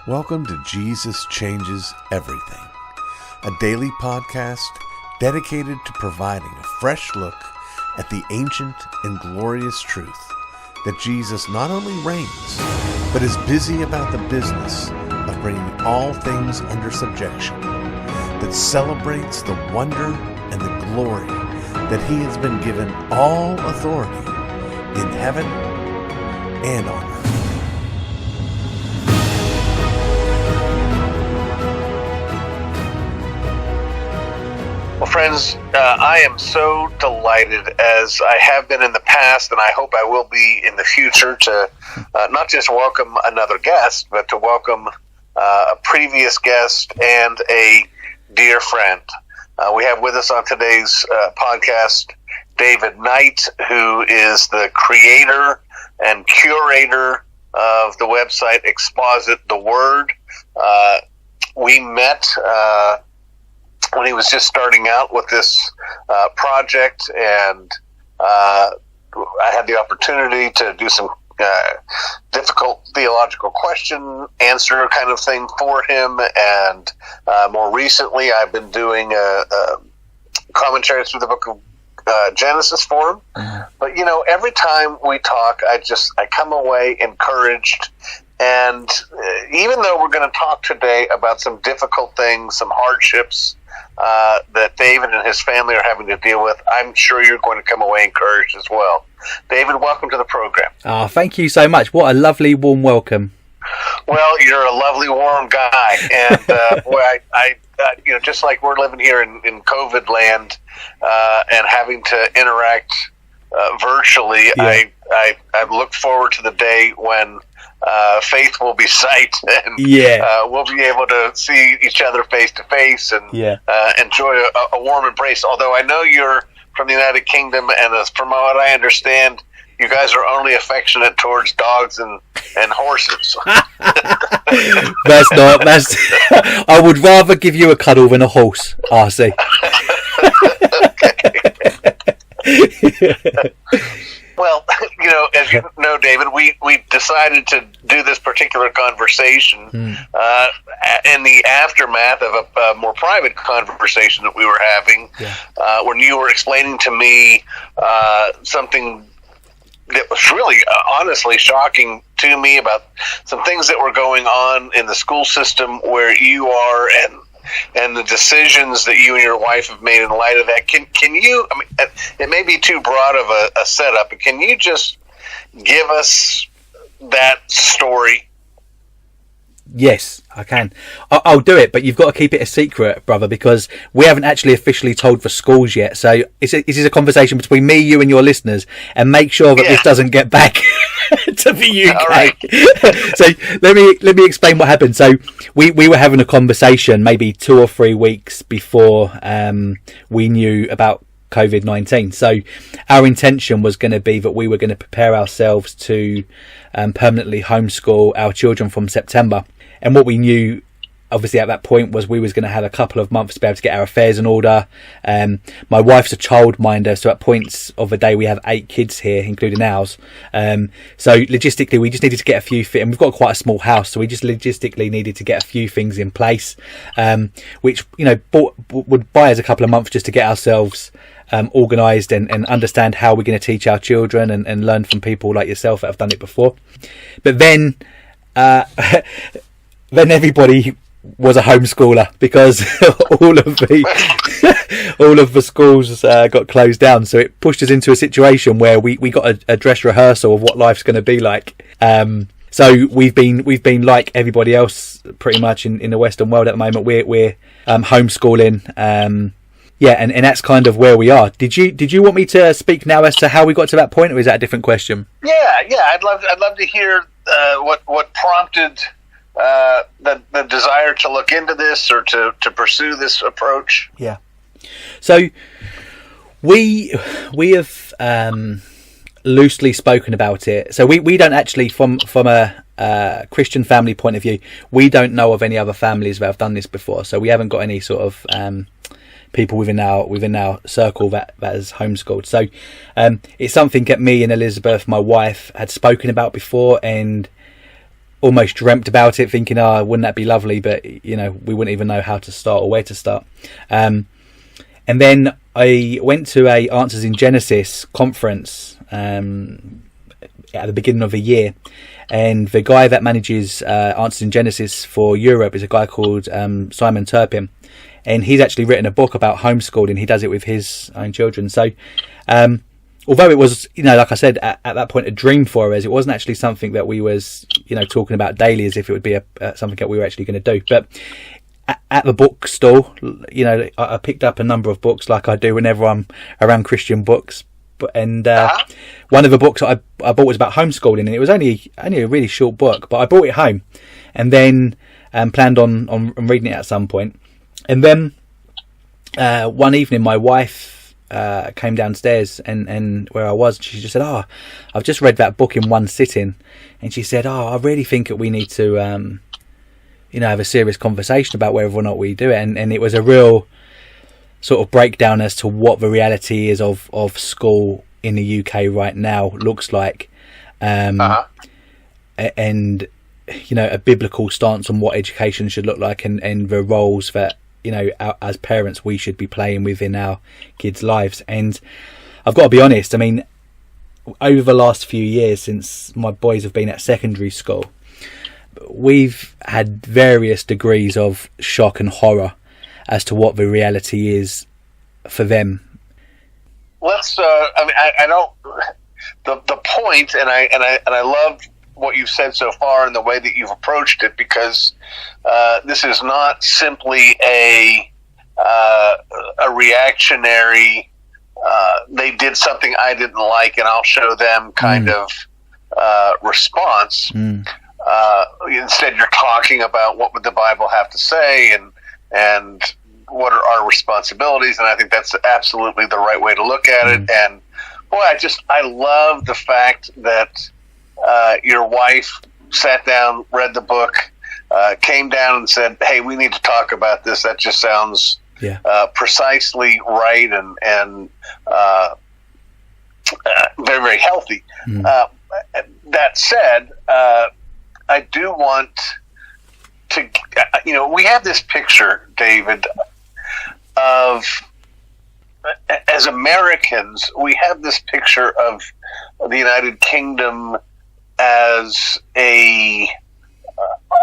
Welcome to Jesus Changes Everything, a daily podcast dedicated to providing a fresh look at the ancient and glorious truth that Jesus not only reigns, but is busy about the business of bringing all things under subjection, that celebrates the wonder and the glory that he has been given all authority in heaven and on earth. Well, friends, I am so delighted, as I have been in the past, and I hope I will be in the future, to not just welcome another guest, but to welcome a previous guest and a dear friend. We have with us on today's podcast David Knight, who is the creator and curator of the website Exposit the Word. We met when he was just starting out with this project, and I had the opportunity to do some difficult theological question answer kind of thing for him, and more recently I've been doing a commentary through the book of Genesis for him. But you know, every time we talk, I come away encouraged. And even though we're going to talk today about some difficult things, some hardships that David and his family are having to deal with, I'm sure you're going to come away encouraged as well. David, welcome to the program. Oh, thank you so much. What a lovely, warm welcome. Well, you're a lovely, warm guy. And boy, I you know, just like we're living here in COVID land and having to interact virtually, yeah. I look forward to the day when faith will be sight, and we'll be able to see each other face to face and enjoy a warm embrace. Although I know you're from the United Kingdom, and from what I understand, you guys are only affectionate towards dogs and horses. That's I would rather give you a cuddle than a horse, RC. Well, you know, as you know, David, we decided to do this particular conversation in the aftermath of a more private conversation that we were having, when you were explaining to me something that was really, honestly, shocking to me about some things that were going on in the school system where you are, and the decisions that you and your wife have made in light of that. Can you, I mean, it may be too broad of a setup, but can you just give us that story? Yes, I can. I'll do it, but you've got to keep it a secret, brother, because we haven't actually officially told the schools yet. So this is a conversation between me, you, and your listeners, and make sure that this doesn't get back to the UK. All right. So let me explain what happened. So we were having a conversation maybe 2 or 3 weeks before we knew about COVID-19. So our intention was going to be that we were going to prepare ourselves to permanently homeschool our children from September. And what we knew, obviously, at that point was we was going to have a couple of months to be able to get our affairs in order. My wife's a childminder, so at points of the day we have 8 kids here, including ours. So logistically, we just needed to get a few and we've got quite a small house, so we just logistically needed to get a few things in place, which, you know, would buy us a couple of months just to get ourselves organised and understand how we're going to teach our children and learn from people like yourself that have done it before. But then everybody was a homeschooler because all of the schools got closed down. So it pushed us into a situation where we got a dress rehearsal of what life's going to be like. So we've been like everybody else pretty much in the Western world at the moment. We're homeschooling. And that's kind of where we are. Did you want me to speak now as to how we got to that point, or is that a different question? Yeah. I'd love to hear what prompted the desire to look into this or to pursue this approach. Yeah. So we have loosely spoken about it. So we don't actually, from a Christian family point of view, we don't know of any other families that have done this before. So we haven't got any sort of people within our circle that has homeschooled. So it's something that me and Elizabeth, my wife, had spoken about before, and almost dreamt about it, thinking, "Oh, wouldn't that be lovely?" But we wouldn't even know how to start or where to start. And then I went to a Answers in Genesis conference at the beginning of the year, and the guy that manages Answers in Genesis for Europe is a guy called Simon Turpin, and he's actually written a book about homeschooling. He does it with his own children. So although it was, like I said, at that point a dream for us, it wasn't actually something that we was, talking about daily as if it would be something that we were actually going to do. But at the bookstore, I picked up a number of books like I do whenever I'm around Christian books. And one of the books I bought was about homeschooling, and it was only a really short book, but I brought it home and then planned on reading it at some point. And then one evening my wife came downstairs and where I was, she just said, I've just read that book in one sitting, and she said, I really think that we need to have a serious conversation about whether or not we do it. And it was a real sort of breakdown as to what the reality is of school in the UK right now looks like, and a biblical stance on what education should look like, and the roles that as parents we should be playing within our kids' lives. And I've got to be honest, I mean, over the last few years since my boys have been at secondary school, we've had various degrees of shock and horror as to what the reality is for them. Let's I don't, the point, and I love what you've said so far and the way that you've approached it, because this is not simply a reactionary they did something I didn't like and I'll show them kind of response. Instead, you're talking about what would the Bible have to say and what are our responsibilities, and I think that's absolutely the right way to look at it. And boy, I love the fact that your wife sat down, read the book, came down and said, "Hey, we need to talk about this. That just sounds precisely right and very, very healthy." That said, I do want to, we have this picture, David, of, as Americans, we have this picture of the United Kingdom as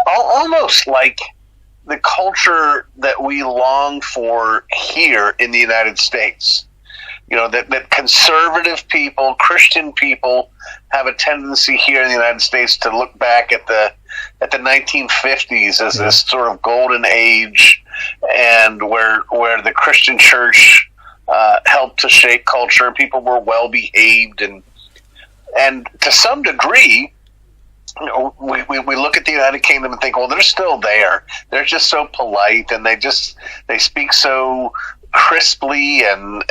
almost like the culture that we long for here in the United States. That conservative people, Christian people, have a tendency here in the United States to look back at the 1950s as this sort of golden age, and where the Christian church helped to shape culture, and people were well behaved, and to some degree, we look at the United Kingdom and think, well, they're still there. They're just so polite, and they speak so crisply, and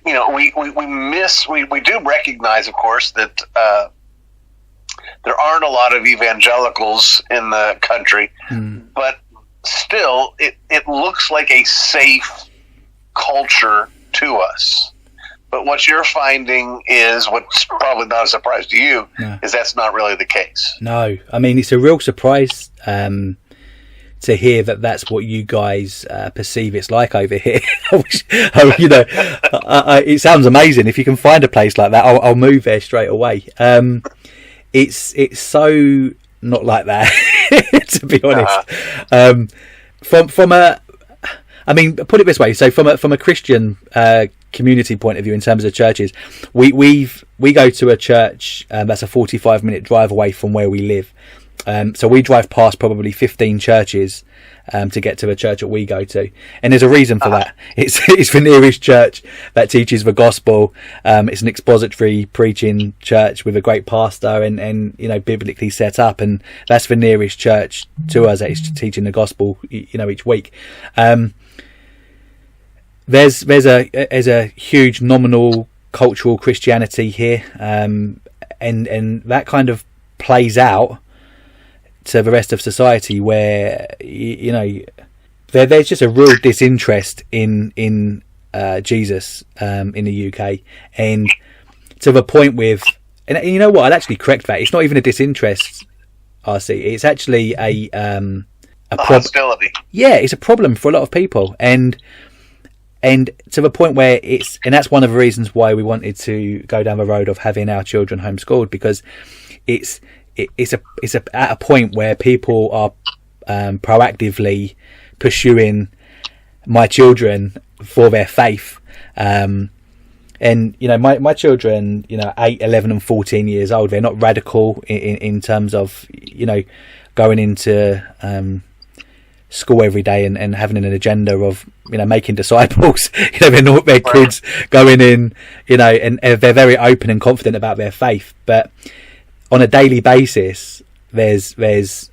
we do recognize, of course, that there aren't a lot of evangelicals in the country, but still, it looks like a safe culture to us. But what you're finding is, what's probably not a surprise to you, is that's not really the case. No, I mean, it's a real surprise to hear that that's what you guys perceive it's like over here. It sounds amazing. If you can find a place like that, I'll move there straight away. It's so not like that, to be honest. Put it this way. So from a Christian community point of view, in terms of churches, we go to a church that's a 45-minute drive away from where we live. So we drive past probably 15 churches to get to the church that we go to, and there's a reason for that. It's the nearest church that teaches the gospel. It's an expository preaching church with a great pastor and biblically set up, and that's the nearest church to us that is teaching the gospel each week. There's a huge nominal cultural Christianity here, and that kind of plays out to the rest of society, where there's just a real disinterest in Jesus in the UK, and to the point with and you know what? I'll actually correct that. It's not even a disinterest, RC. It's actually a hostility. Yeah, it's a problem for a lot of people, and to the point where and that's one of the reasons why we wanted to go down the road of having our children homeschooled, because it's at a point where people are proactively pursuing my children for their faith. And you know, my children, you know, 8, 11 and 14 years old, they're not radical in terms of, you know, going into school every day and having an agenda of, you know, making disciples. You know, they're not their kids going in, you know, and they're very open and confident about their faith. But on a daily basis, there's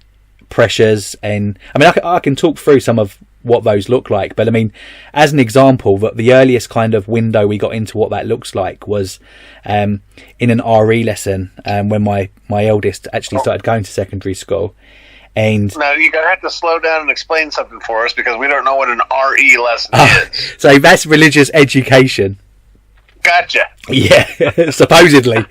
pressures, and I mean, I can talk through some of what those look like, but I mean, as an example, that the earliest kind of window we got into what that looks like was in an RE lesson, when my eldest actually started going to secondary school. And now you're gonna have to slow down and explain something for us, because we don't know what an RE lesson is. So that's religious education. Gotcha. Yeah, supposedly.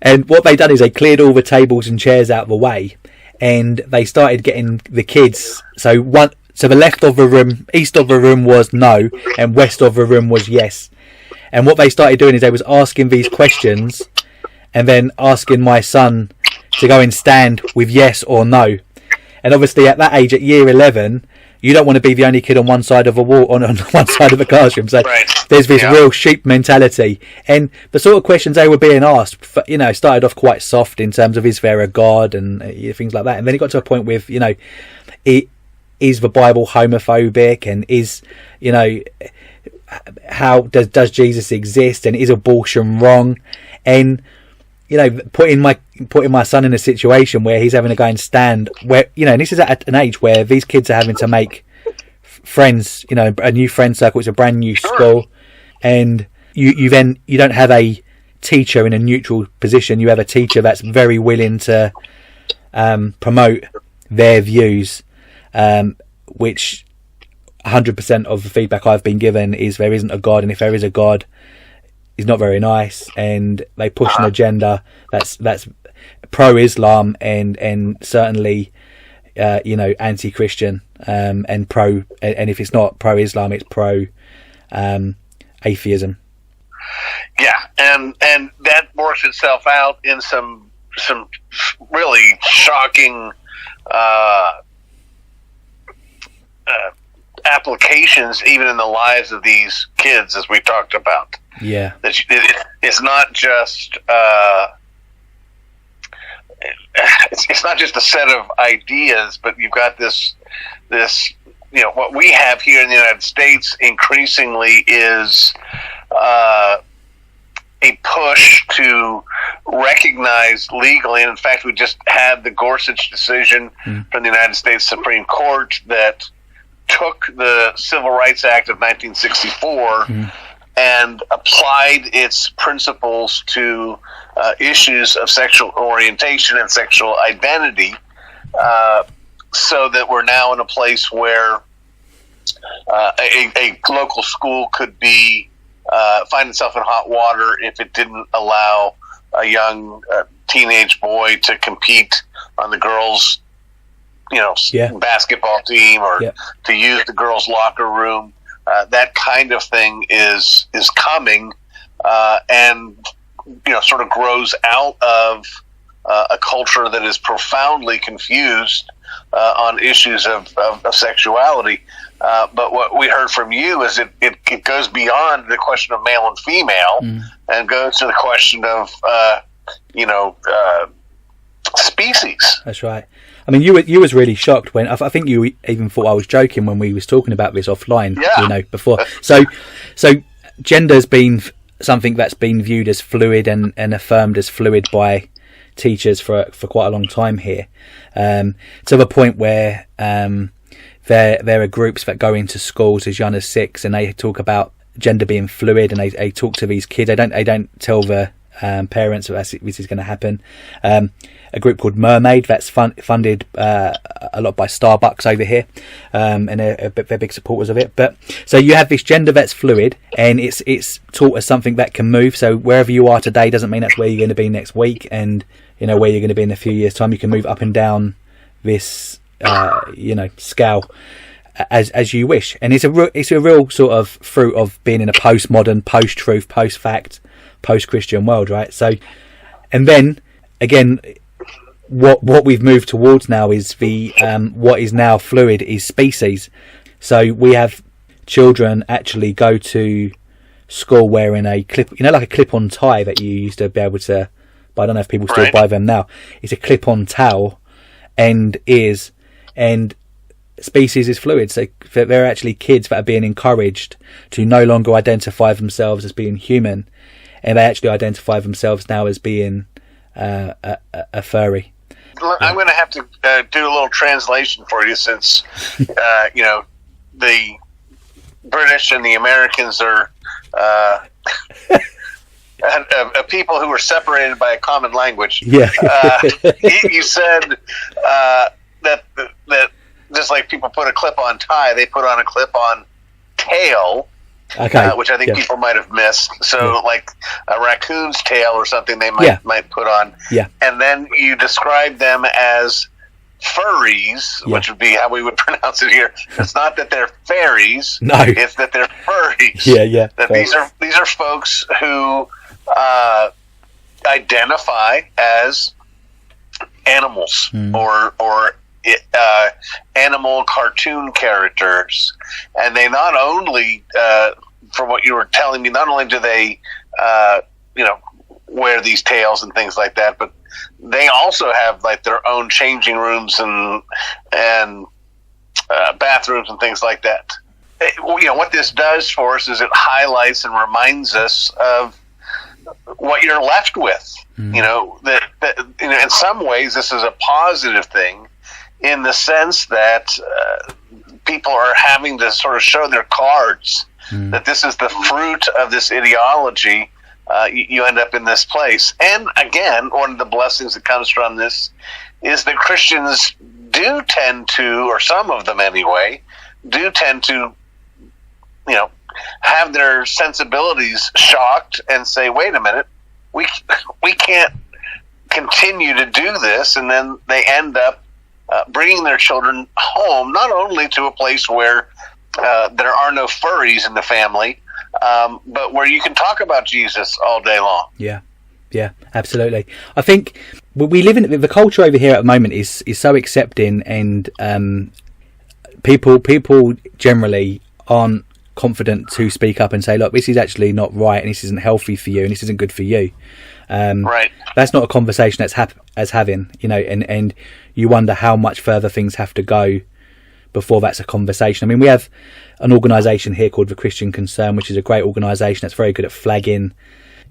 and what they done is they cleared all the tables and chairs out of the way, and they started getting the kids. So the left of the room, east of the room was no, and west of the room was yes. And what they started doing is they was asking these questions, and then asking my son to go and stand with yes or no. And obviously at that age, at year 11, you don't want to be the only kid on one side of a wall, on one side of the classroom. So there's this real sheep mentality. And the sort of questions they were being asked, you know, started off quite soft in terms of, is there a God, and things like that. And then it got to a point with, you know, is the Bible homophobic, and is, you know, how does Jesus exist, and is abortion wrong? And, you know, putting my son in a situation where he's having to go and stand, where, you know, and this is at an age where these kids are having to make friends, you know, a new friend circle. It's a brand new school, and you don't have a teacher in a neutral position. You have a teacher that's very willing to promote their views, which 100% of the feedback I've been given is there isn't a God, and if there is a God, is not very nice, and they push an agenda that's pro-Islam and certainly you know, anti-Christian, and pro, and if it's not pro-Islam, it's pro atheism. Yeah, and that works itself out in some really shocking applications, even in the lives of these kids, as we talked about. Yeah, it's not just it's not just a set of ideas, but you've got this you know, what we have here in the United States increasingly is a push to recognize legally, and in fact, we just had the Gorsuch decision from the United States Supreme Court that took the Civil Rights Act of 1964 and applied its principles to issues of sexual orientation and sexual identity, so that we're now in a place where a local school could be find itself in hot water if it didn't allow a young teenage boy to compete on the girls' basketball team, or to use the girls' locker room. That kind of thing is coming, and sort of grows out of a culture that is profoundly confused on issues of sexuality. But what we heard from you is it goes beyond the question of male and female, and goes to the question of species. That's right. I mean, you was really shocked when I think you even thought I was joking when we was talking about this offline. Before. So gender's been something that's been viewed as fluid and affirmed as fluid by teachers for quite a long time here, to the point where there are groups that go into schools as young as 6, and they talk about gender being fluid, and they talk to these kids. They don't tell the parents, this is going to happen. A group called Mermaid, that's funded a lot by Starbucks over here, and they're big supporters of it. But so you have this gender that's fluid, and it's taught as something that can move. So wherever you are today doesn't mean that's where you're going to be next week, and where you're going to be in a few years' time. You can move up and down this scale as you wish, and it's a real sort of fruit of being in a postmodern, post-truth, post-fact, post-Christian world, right? So, and then again, what we've moved towards now is the what is now fluid is species. So we have children actually go to school wearing a clip, like a clip-on tie that you used to be able to, but I don't know if people still buy them now. It's a clip-on towel and ears, and species is fluid. So they're actually kids that are being encouraged to no longer identify themselves as being human, and they actually identify themselves now as being a furry. I'm going to have to do a little translation for you, since the British and the Americans are people who are separated by a common language. Yeah. You said that just like people put a clip-on tie, they put on a clip-on tail. Okay. Which I think people might have missed. So, like a raccoon's tail or something, they might put on. Yeah. And then you describe them as furries, which would be how we would pronounce it here. It's not that they're fairies. No. It's that they're furries. Yeah. That these are folks who identify as animals or animal cartoon characters, and they not only, from what you were telling me, not only do they, wear these tails and things like that, but they also have like their own changing rooms and bathrooms and things like that. What this does for us is it highlights and reminds us of what you're left with. That in some ways this is a positive thing, in the sense that people are having to sort of show their cards that this is the fruit of this ideology. You end up in this place. And again, one of the blessings that comes from this is that Christians do tend to, or some of them anyway, do tend to, have their sensibilities shocked and say, wait a minute, we can't continue to do this. And then they end up bringing their children home, not only to a place where there are no furries in the family, but where you can talk about Jesus all day long. Yeah, absolutely. I think we live in the culture over here at the moment is so accepting, and people generally aren't confident to speak up and say, look, this is actually not right, and this isn't healthy for you, and this isn't good for you. Right. That's not a conversation that's having, and you wonder how much further things have to go before that's a conversation. I mean, we have an organisation here called the Christian Concern, which is a great organisation that's very good at flagging,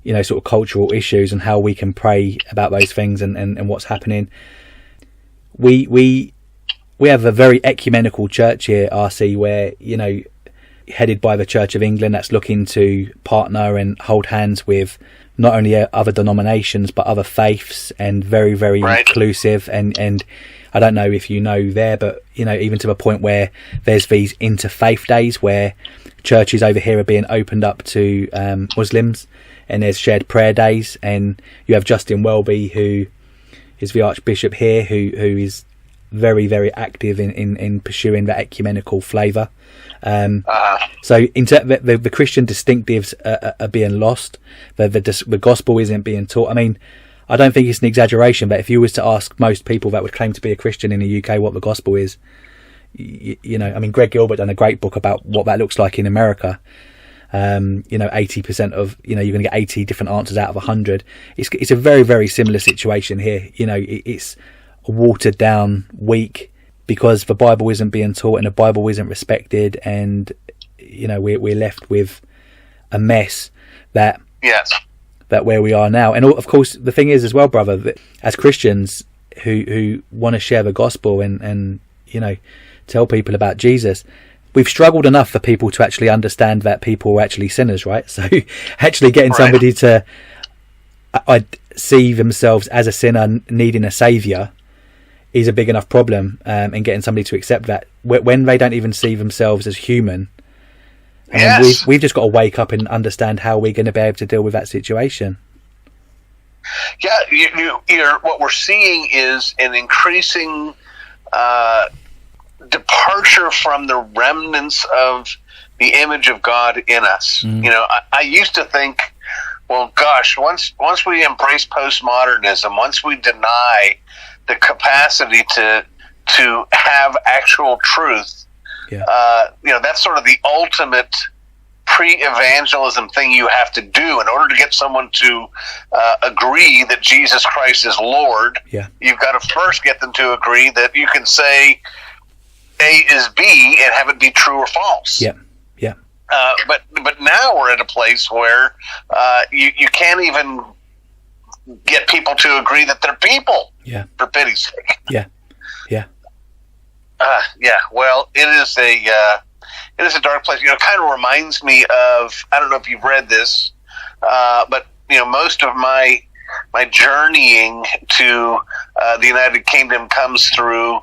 sort of cultural issues and how we can pray about those things and what's happening. We have a very ecumenical church here, RC, where, headed by the Church of England, that's looking to partner and hold hands with not only other denominations but other faiths, and very, very inclusive. And I don't know if you know there, but even to the point where there's these interfaith days where churches over here are being opened up to Muslims, and there's shared prayer days. And you have Justin Welby, who is the Archbishop here, who is very, very active in pursuing the ecumenical flavour. So the Christian distinctives are being lost. The gospel isn't being taught. I mean, I don't think it's an exaggeration, but if you was to ask most people that would claim to be a Christian in the UK what the gospel is, I mean, Greg Gilbert done a great book about what that looks like in America. 80% of, you're going to get 80 different answers out of 100. It's a very, very similar situation here. It's a watered down, weak, because the Bible isn't being taught and the Bible isn't respected, and we're left with a mess that where we are now. And of course the thing is as well, brother, that as Christians who want to share the gospel and tell people about Jesus, we've struggled enough for people to actually understand that people are actually sinners, right? So actually getting somebody to I see themselves as a sinner needing a saviour is a big enough problem, and getting somebody to accept that when they don't even see themselves as human. And we've just got to wake up and understand how we're going to be able to deal with that situation. Yeah, you're, what we're seeing is an increasing departure from the remnants of the image of God in us. You know, I used to think, well, gosh, once we embrace postmodernism, once we deny the capacity to have actual truth, you know, that's sort of the ultimate pre-evangelism thing you have to do in order to get someone to agree that Jesus Christ is Lord. You've got to first get them to agree that you can say A is B and have it be true or false. But now we're at a place where you can't even get people to agree that they're people. For pity's sake. Well, it is a dark place. You know, it kind of reminds me of, I don't know if you've read this, but you know, most of my journeying to the United Kingdom comes through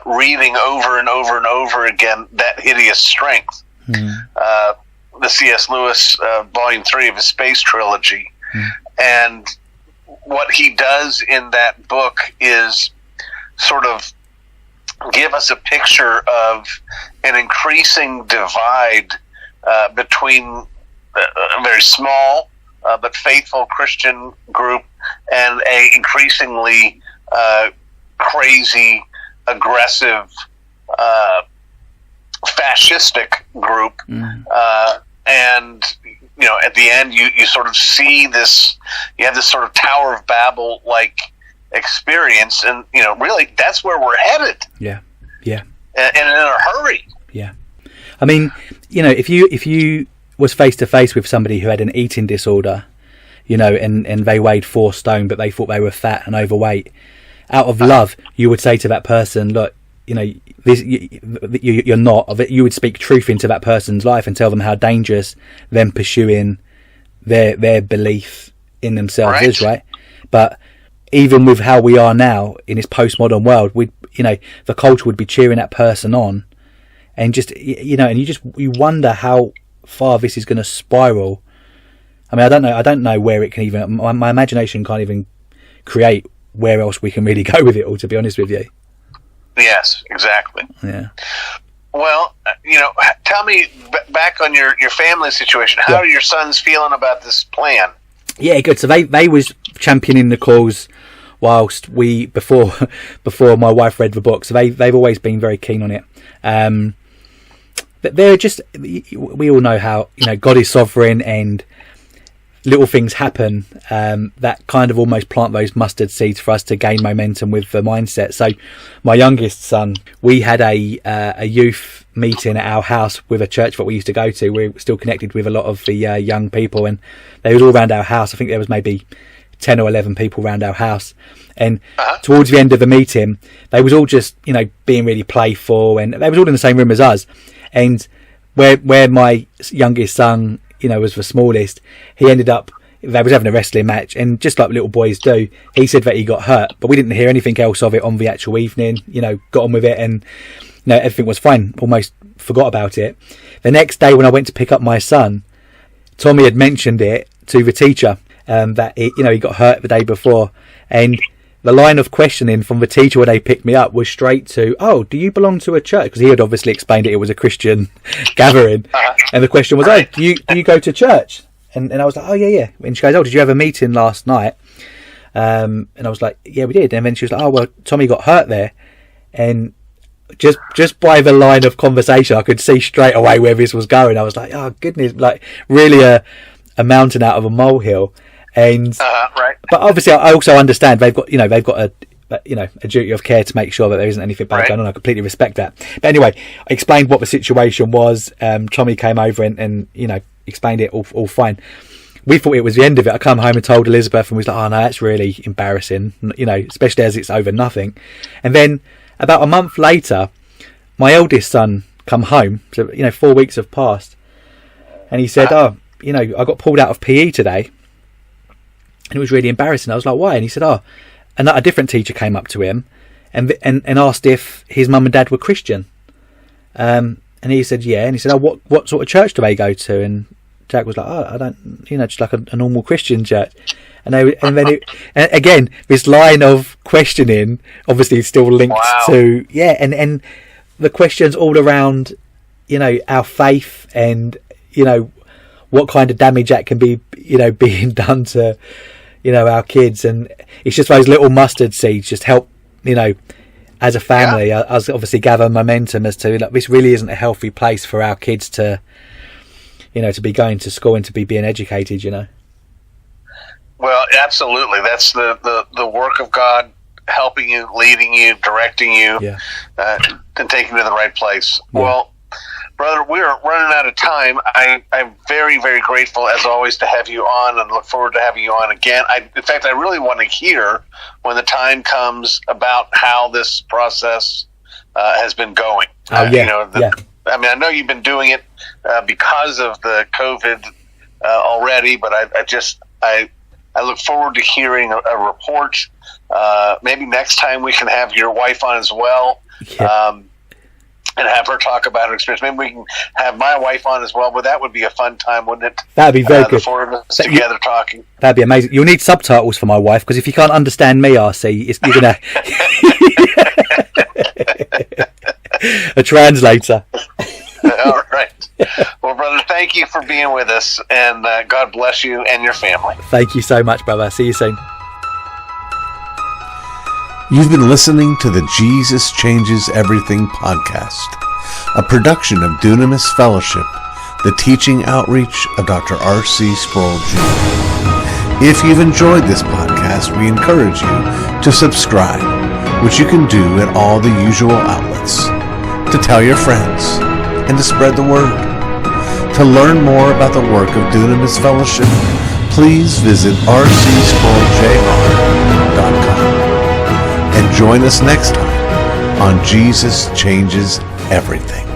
reading over and over and over again That Hideous Strength, the C.S. Lewis Volume 3 of his Space Trilogy. And what he does in that book is sort of give us a picture of an increasing divide between a very small but faithful Christian group and a increasingly crazy, aggressive, fascistic group. And you know, at the end, you sort of see this. You have this sort of Tower of Babel like experience, and you know, really, that's where we're headed. And in a hurry. I mean, you know, if you was face to face with somebody who had an eating disorder, you know, and they weighed 4 stone, but they thought they were fat and overweight, out of love, you would say to that person, look, you know, this, you're not. You would speak truth into that person's life and tell them how dangerous them pursuing their belief in themselves is, right? But even with how we are now in this postmodern world, you know, the culture would be cheering that person on, and just, you know, and you wonder how far this is going to spiral. I mean, I don't know where it can even. My imagination can't even create where else we can really go with it all, to be honest with you. Yes, exactly. Yeah. Well, you know, tell me back on your family situation. How are your sons feeling about this plan? Yeah, good. So they was championing the cause whilst before my wife read the book. So they've always been very keen on it. But they're just, we all know how, you know, God is sovereign and little things happen that kind of almost plant those mustard seeds for us to gain momentum with the mindset. So my youngest son, we had a youth meeting at our house with a church that we used to go to. We're still connected with a lot of the young people, and they was all around our house. I think there was maybe 10 or 11 people around our house, and towards the end of the meeting they was all just, you know, being really playful, and they was all in the same room as us. And where my youngest son, you know, was the smallest, he ended up, they was having a wrestling match, and just like little boys do, he said that he got hurt, but we didn't hear anything else of it on the actual evening. You know, got on with it, and you know, everything was fine. Almost forgot about it. The next day when I went to pick up my son, Tommy had mentioned it to the teacher, that he got hurt the day before, and the line of questioning from the teacher when they picked me up was straight to, "Oh, do you belong to a church?" Because he had obviously explained it was a Christian gathering, and the question was, "Oh, do you go to church?" And I was like, "Oh yeah." And she goes, "Oh, did you have a meeting last night?" And I was like, "Yeah, we did." And then she was like, "Oh, well, Tommy got hurt there," and just by the line of conversation, I could see straight away where this was going. I was like, "Oh goodness!" Like really a mountain out of a molehill. And but obviously I also understand they've got a duty of care to make sure that there isn't anything bad going on. I completely respect that. But anyway, I explained what the situation was. Tommy came over and you know, explained it all fine. We thought it was the end of it. I come home and told Elizabeth, and we was like, "Oh no, that's really embarrassing," you know, especially as it's over nothing. And then about a month later, my eldest son come home. So, you know, 4 weeks have passed, and he said, "Oh, you know, I got pulled out of PE today." And it was really embarrassing. I was like, why? And he said, oh, and a different teacher came up to him and asked if his mum and dad were Christian. And he said, yeah. And he said, oh, what sort of church do they go to? And Jack was like, oh, I don't, just like a normal Christian church. And then again, this line of questioning obviously still linked to, and the questions all around, our faith and, what kind of damage that can be, being done to, our kids. And it's just those little mustard seeds just help, as a family, us obviously gather momentum as to, this really isn't a healthy place for our kids to, to be going to school and to be being educated, Well, absolutely. That's the work of God helping you, leading you, directing you, and taking you to the right place. Yeah. Well, brother, we're running out of time. I'm very, very grateful, as always, to have you on and look forward to having you on again. In fact, I really want to hear when the time comes about how this process has been going. I mean, I know you've been doing it because of the COVID already, but I look forward to hearing a report. Maybe next time we can have your wife on as well, and have her talk about her experience. Maybe we can have my wife on as well, but that would be a fun time, wouldn't it? That'd be very good. The four of us together talking. That'd be amazing. You'll need subtitles for my wife, because if you can't understand me, RC, you're going to... a translator. All right. Well, brother, thank you for being with us, and God bless you and your family. Thank you so much, brother. See you soon. You've been listening to the Jesus Changes Everything podcast, a production of Dunamis Fellowship, the teaching outreach of Dr. R.C. Sproul Jr. If you've enjoyed this podcast, we encourage you to subscribe, which you can do at all the usual outlets, to tell your friends, and to spread the word. To learn more about the work of Dunamis Fellowship, please visit rcsproulJR.com. And join us next time on Jesus Changes Everything.